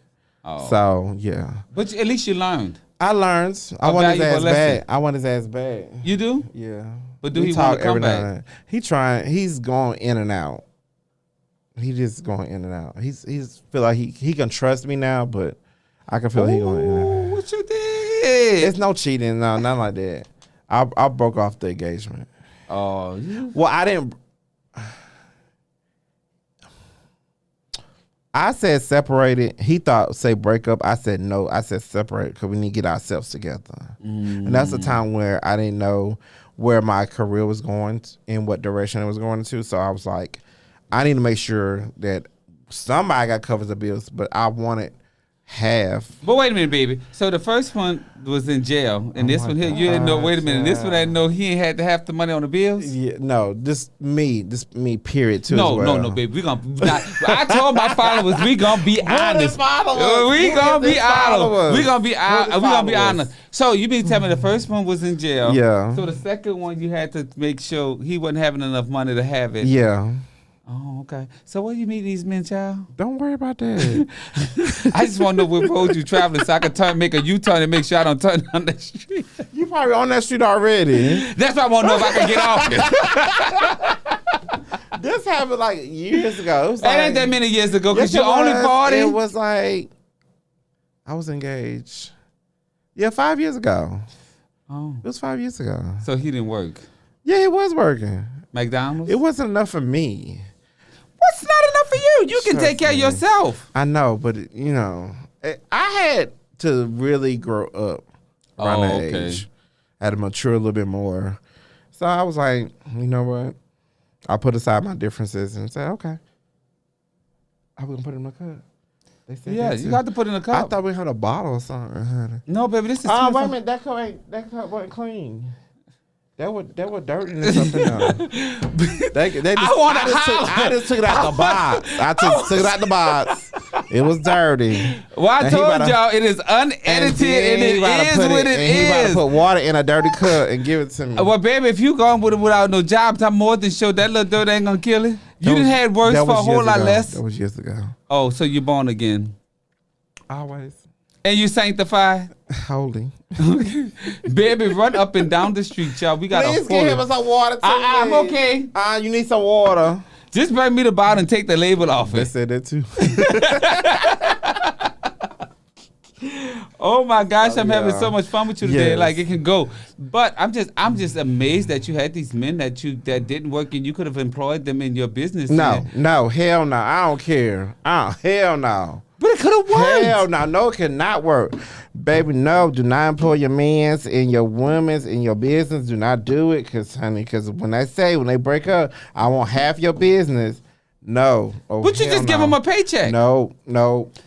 Oh. So yeah. But at least you learned. I learned. I want his ass back. I want his ass back. You do? Yeah. But do he want to come back? He's going in and out. He just going in and out. He's feel like he can trust me now, but I can feel he going in and out. What you did? It's no cheating, no, nothing like that. I broke off the engagement. Oh, yeah. Well, I didn't. I said separated. He thought say break up. I said no. I said separate because we need to get ourselves together. And that's the time where I didn't know where my career was going and what direction it was going to. So I was like, I need to make sure that somebody got covers the bills, but I wanted half. But wait a minute, baby. So the first one was in jail, and this one here, you didn't know. Wait a minute, this one I didn't know he ain't had to have the money on the bills. Yeah, no, this me, period. Too. No, baby. We gonna. I told my followers we gonna be honest. We gonna be honest. We gonna be honest. So you mean to tell me the first one was in jail? Yeah. So the second one you had to make sure he wasn't having enough money to have it. Yeah. Oh, okay. So where you meet these men, child? Don't worry about that. I just want to know what road you traveling so I can make a U-turn and make sure I don't turn on that street. You probably on that street already. That's why I want to know if I can get off it. This happened like years ago. It was ain't that many years ago because you only 40. It was like, I was engaged. Yeah, 5 years ago. Oh. It was 5 years ago. So he didn't work? Yeah, he was working. McDonald's? It wasn't enough for me. What's not enough for you? You can take care of yourself. I know, but I had to really grow up around that age. I had to mature a little bit more. So I was like, you know what? I put aside my differences and said, okay. I was going to put it in my cup. They said you got to put it in a cup. I thought we had a bottle or something. No, baby, this is wait a minute. That cup wasn't clean. That was dirt in or something. I just took it out the box. I took it out the box. It was dirty. Well, I told y'all it is unedited and it is what it is. He about to put water in a dirty cup and give it to me. Well, baby, if you going with it without no job, I'm more than sure that little dirt ain't gonna kill it. You done had worse for a whole lot less. That was years ago. Oh, so you born again? Always. And you sanctified? Holy. Baby, run up and down the street, y'all. We got Please give him some water. I'm okay. You need some water. Just bring me the bottle and take the label off They it. said that too. Oh my gosh, I'm having so much fun with you today. Yes. Like it can go. But I'm just amazed that you had these men that didn't work and you could have employed them in your business. No, hell no. I don't care. Hell no. But it could have worked. Hell no, it cannot work. Baby, no, do not employ your men's and your women's in your business. Do not do it, because when they break up, I want half your business. No. But you just give them a paycheck. No.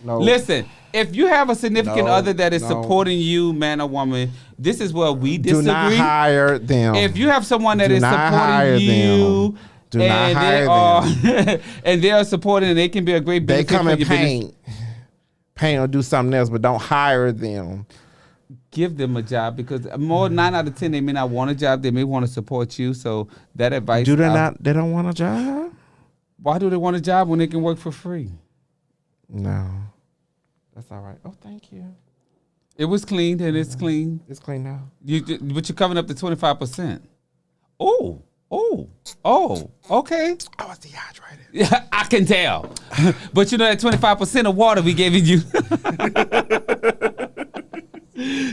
Listen, If you have a significant other that is supporting you, man or woman, this is where we disagree. Do not hire them. If you have someone that is supporting you, do not hire them. And they are supporting, and they can be a great benefit. They come and paint or do something else, but don't hire them. Give them a job, because more 9 out of 10 they may not want a job. They may want to support you. So that advice. Do they not? They don't want a job. Why do they want a job when they can work for free? No, that's all right. Oh, thank you. It was cleaned and it's clean. It's clean now. But you're covering up to 25%. Oh, okay. I was dehydrated. Yeah, I can tell. But you know that 25% of water we gave you.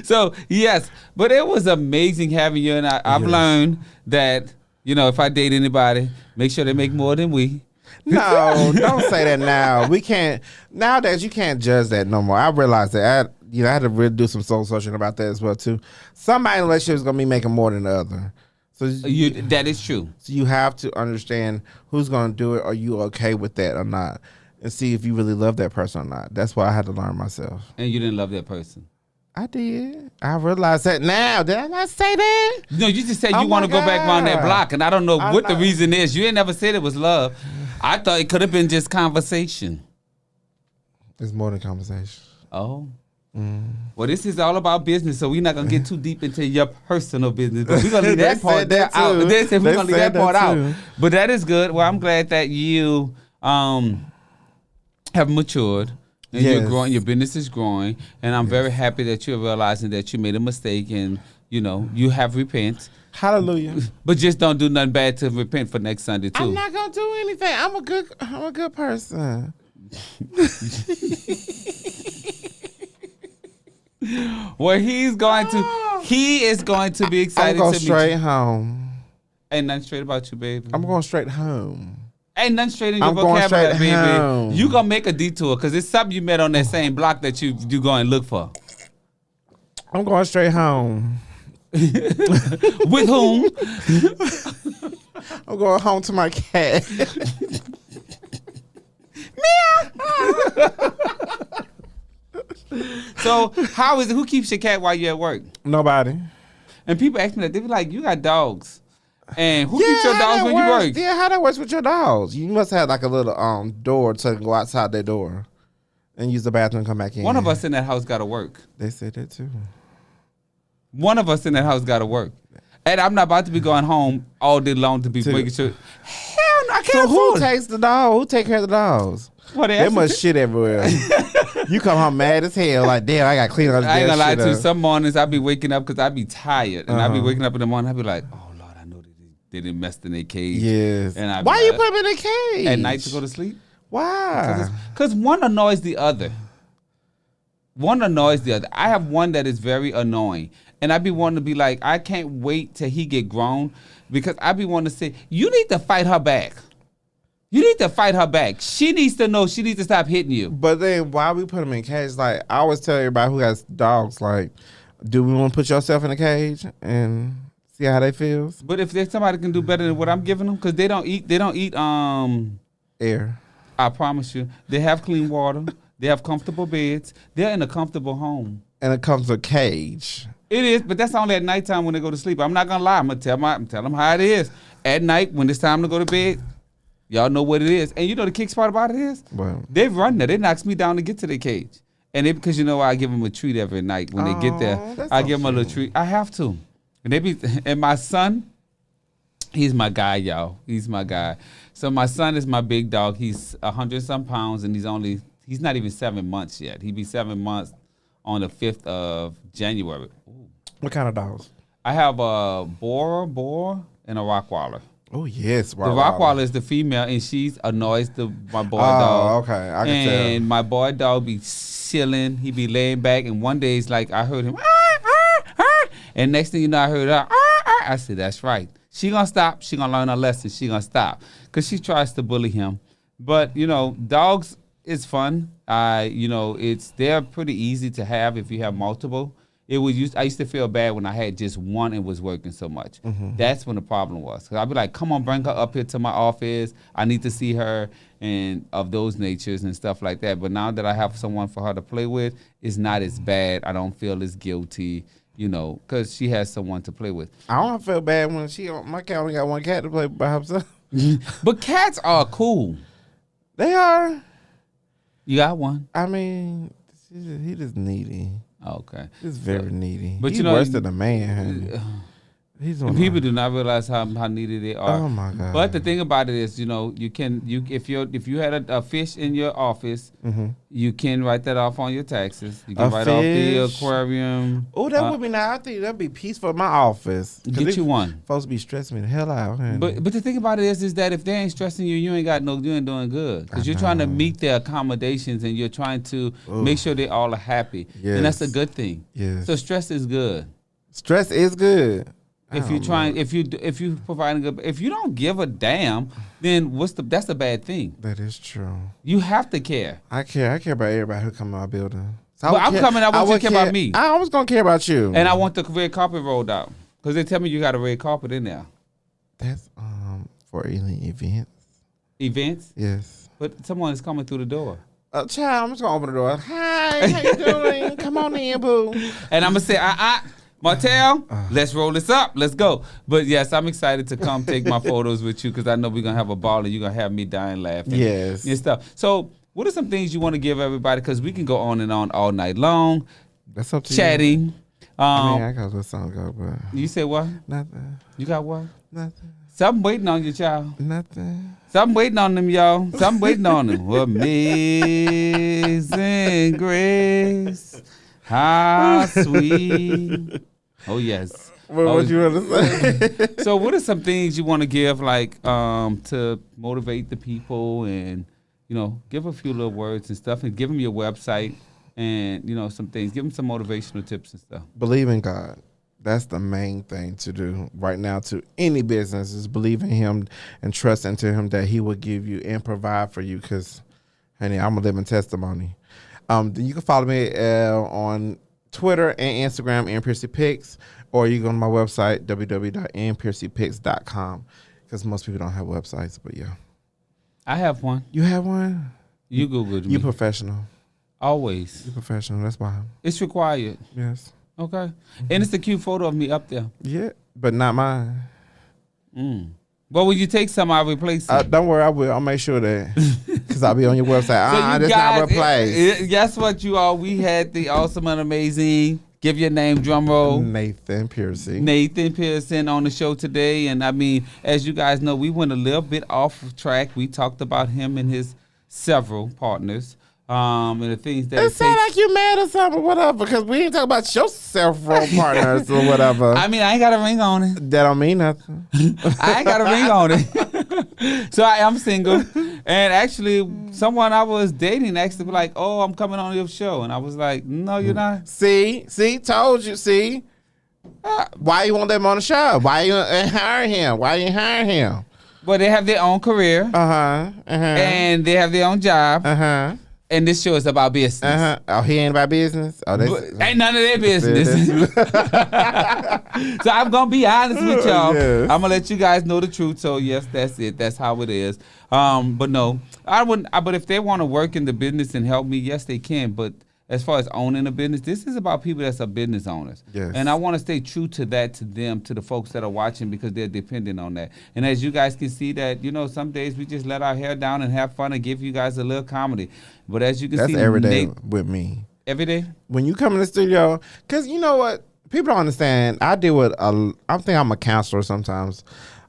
So, yes. But it was amazing having you. And I've learned that, if I date anybody, make sure they make more than we. No, don't say that now. We can't. Nowadays, you can't judge that no more. I realized that. I had to really do some soul searching about that as well, too. Somebody in a relationship is going to be making more than the other. So that is true. So you have to understand who's going to do it. Are you okay with that or not? And see if you really love that person or not. That's what I had to learn myself. And you didn't love that person? I did. I realized that now. Did I not say that? No, you just said you want to go back around that block, and I don't know what the reason is. You ain't never said it was love. I thought it could have been just conversation. It's more than conversation. Oh. Well, this is all about business, so we're not going to get too deep into your personal business. But we're going to leave that part out. We're going to leave that part out. But that is good. Well, I'm glad that you have matured. And you're growing, your business is growing, and I'm very happy that you're realizing that you made a mistake, and you have repent. Hallelujah. But just don't do nothing bad to repent for next Sunday too. I'm not gonna do anything. I'm a good person. Well, he is going to be excited. I'm going straight home. Ain't nothing straight about you, baby. I'm going straight home. Ain't nothing straight in your vocabulary, baby. Home. You gonna make a detour because it's something you met on that same block that you go and look for. I'm going straight home. With whom? I'm going home to my cat. Meow. So how is it? Who keeps your cat while you're at work? Nobody. And people ask me that. They be like, "You got dogs." And who keeps your dogs when you work? Yeah, how that works with your dogs? You must have like a little door so you can go outside their door and use the bathroom and come back in. One of us in that house got to work. They said that too. One of us in that house got to work. And I'm not about to be going home all day long to be making sure. Hell no, I can't afford it. Who takes the dog? Who take care of the dogs? Well, they must shit everywhere. You come home mad as hell, like, damn, I got to clean all this shit. I ain't gonna lie to you. Some mornings I be waking up because I be tired. And I be waking up in the morning, I be like, oh, Lord, I know they didn't mess in their cage. Yes. And why you put them in a cage? At night to go to sleep? Why? Because one annoys the other. One annoys the other. I have one that is very annoying. And I be wanting to be like, I can't wait till he get grown, because I be wanting to say, you need to fight her back. You need to fight her back. She needs to know she needs to stop hitting you. But then why we put them in cage? Like, I always tell everybody who has dogs, like, do we want to put yourself in a cage and see how they feels? But if there's somebody can do better than what I'm giving them, because they don't eat air. I promise you. They have clean water. They have comfortable beds. They're in a comfortable home. And it comes with a cage. It is, but that's only at nighttime when they go to sleep. I'm not gonna lie. I'm gonna tell them how it is. At night, when it's time to go to bed, y'all know what it is. And you know the kick part about it is? Well, they run there. They knocks me down to get to the cage. And because I give them a treat every night when they get there. I give them a little treat. I have to. And my son, he's my guy, y'all. He's my guy. So my son is my big dog. He's 100-some pounds, and he's not even 7 months yet. He'll be 7 months on the 5th of January. Ooh. What kind of dogs? I have a boar, and a Rottweiler. Oh, yes. The Rottweiler is the female, and she annoys my boy dog. Oh, okay. I can tell. And my boy dog be chilling. He be laying back, and one day it's like I heard him, and next thing you know, I heard her, I said, that's right. She gonna stop. She gonna learn her lesson. She gonna stop. Because she tries to bully him. But, dogs is fun. They're pretty easy to have if you have multiple. I used to feel bad when I had just one and was working so much. That's when the problem was. Cause I'd be like, come on, bring her up here to my office. I need to see her, and of those natures and stuff like that. But now that I have someone for her to play with, it's not as bad. I don't feel as guilty, because she has someone to play with. I don't feel bad when my cat only got one cat to play by himself. But cats are cool. They are. You got one? I mean, he just needy. Okay. He's very needy. But he's worse than a man. Honey. People do not realize how needy they are. Oh my God! But the thing about it is, if you had a fish in your office, you can write that off on your taxes. You can write off the aquarium. Oh, that would be nice. I think that'd be peaceful in my office. Get you one. Folks be stressing me the hell out. Honey. But the thing about it is that if they ain't stressing you, you ain't doing good, because you're trying to meet their accommodations and you're trying to make sure they all are happy, and that's a good thing. Yes. So stress is good. Stress is good. If you providing if you don't give a damn, then that's a bad thing. That is true. You have to care. I care about everybody who come to my building. So I'm coming. I want you to care about me. I was gonna care about you. And I want the red carpet rolled out, because they tell me you got a red carpet in there. That's for any events. Events? Yes. But someone is coming through the door. Child, I'm just gonna open the door. Hi, how you doing? Come on in, boo. And I'm gonna say, Martell, let's roll this up. Let's go. But yes, I'm excited to come take my photos with you, because I know we're going to have a ball and you're going to have me dying laughing. Yes. And stuff. So what are some things you want to give everybody? Because we can go on and on all night long. That's up to chatting. you. I got a song go, but. You said what? Nothing. You got what? Nothing. Something waiting on you, child. Nothing. Something waiting on them, y'all. Something waiting on them. Amazing grace. How sweet. Oh, yes. What would you want to say? So what are some things you want to give, to motivate the people, and, give a few little words and stuff, and give them your website and, some things. Give them some motivational tips and stuff. Believe in God. That's the main thing to do right now to any business, is believe in Him and trust into Him that He will give you and provide for you, because, honey, I'm a living testimony. You can follow me on Twitter and Instagram, NPearcyPics, or you go to my website, www.npearcypics.com, because most people don't have websites, but yeah. I have one. You have one? You Googled me. You professional. Always. You professional, that's why. It's required. Yes. Okay. Mm-hmm. And it's a cute photo of me up there. Yeah, but not mine. Well, when you take some, I'll replace it. Don't worry, I will. I'll make sure that, because I'll be on your website. That's not replaced. Guess what, you all? We had the awesome and amazing, give your name, drum roll, Nathan Pearcy. Nathan Pearson on the show today. And I mean, as you guys know, we went a little bit off track. We talked about him and his several partners. And the things that it sound like you mad or something or whatever, because we ain't talking about your SelfReal Partners or whatever. I mean, I ain't got a ring on it. That don't mean nothing. I ain't got a ring on it. So I am single. And actually, someone I was dating actually was like, oh, I'm coming on your show. And I was like, no, you're not. See, told you, see. Why you want them on the show? Why you hire him? Why you hire him? Well, they have their own career. And they have their own job. And this show is about business. Oh, he ain't about business? Oh, ain't none of their business. So I'm going to be honest with y'all. Yes. I'm going to let you guys know the truth. So, yes, that's it. That's how it is. But no, I wouldn't. But if they want to work in the business and help me, yes, they can. But as far as owning a business, this is about people that's business owners. Yes. And I want to stay true to that, to them, to the folks that are watching, because they're dependent on that. And as you guys can see that, some days we just let our hair down and have fun and give you guys a little comedy. But as you can see, that's every day with me. Every day? When you come in the studio, because you know what? People don't understand. I deal with, I think I'm a counselor sometimes.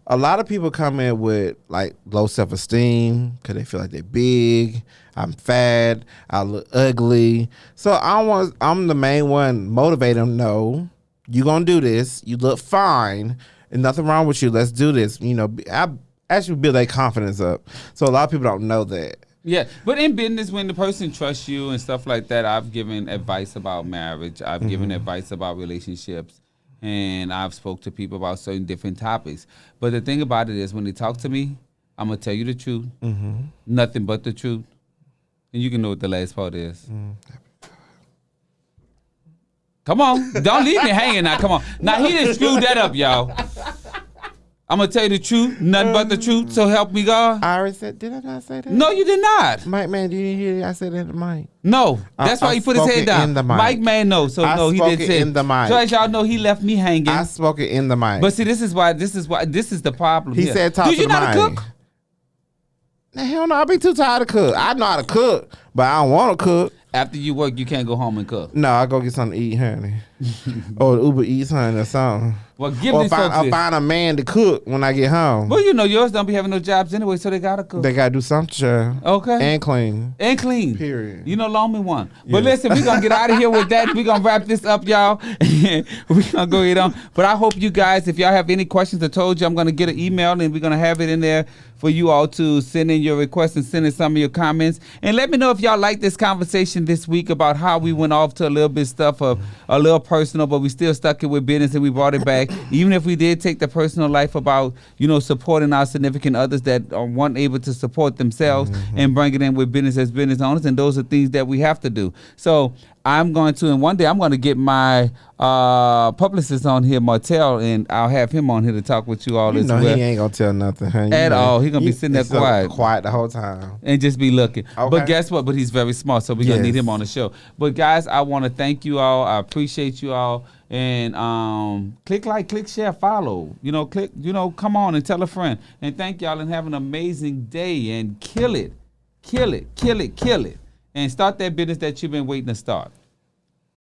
A lot of people come in with like low self-esteem because they feel like they're big, I'm fat, I look ugly. So I'm the main one, motivate them. No, you gonna do this. You look fine, and nothing wrong with you. Let's do this. I actually build that confidence up. So a lot of people don't know that. Yeah, but in business, when the person trusts you and stuff like that, I've given advice about marriage. I've given advice about relationships. And I've spoke to people about certain different topics. But the thing about it is, when they talk to me, I'm going to tell you the truth. Nothing but the truth. And you can know what the last part is. Come on. Don't leave me hanging now. Come on. Now, he didn't screw that up, y'all. I'm going to tell you the truth. Nothing but the truth. So help me, God. I already said, did I not say that? No, you did not. Mike, man, did you hear I said that to Mike? No. That's why he put his head down. Mike, man, no. So, no, he didn't say it. In the mic. So, as y'all know, he left me hanging. I spoke it in the mic. But see, this is the problem He here. said, talk to the mic. Do you know how to cook? Nah, hell no, I be too tired to cook. I know how to cook, but I don't want to cook. After you work, you can't go home and cook. No, I go get something to eat, honey. Or Uber Eats, honey, or something. Well, give or these folks I'll find a man to cook when I get home. Well, you know, yours don't be having no jobs anyway, so they gotta cook. They gotta do something, sure. Okay. And clean. And clean. Period. You know, loan me one. But listen, we're going to get out of here with that. We're going to wrap this up, y'all. We're going to go ahead on. But I hope you guys, if y'all have any questions, I told you I'm going to get an email and we're going to have it in there for you all to send in your requests and send in some of your comments. And let me know if y'all like this conversation this week about how we went off to a little bit stuff of a little personal, but we still stuck it with business and we brought it back. Even if we did take the personal life about, you know, supporting our significant others that weren't able to support themselves and bring it in with business as business owners. And those are things that we have to do. So I'm going to, and one day I'm going to get my publicist on here, Martell, and I'll have him on here to talk with you all as well. He ain't going to tell nothing, honey. At all. He's going to be sitting there quiet. Quiet the whole time. And just be looking. Okay. But guess what? But he's very smart, so we're going to need him on the show. But guys, I want to thank you all. I appreciate you all. And click like, click share, follow. You know, click, you know, come on and tell a friend. And thank y'all and have an amazing day and kill it. Kill it, kill it, kill it. And start that business that you've been waiting to start.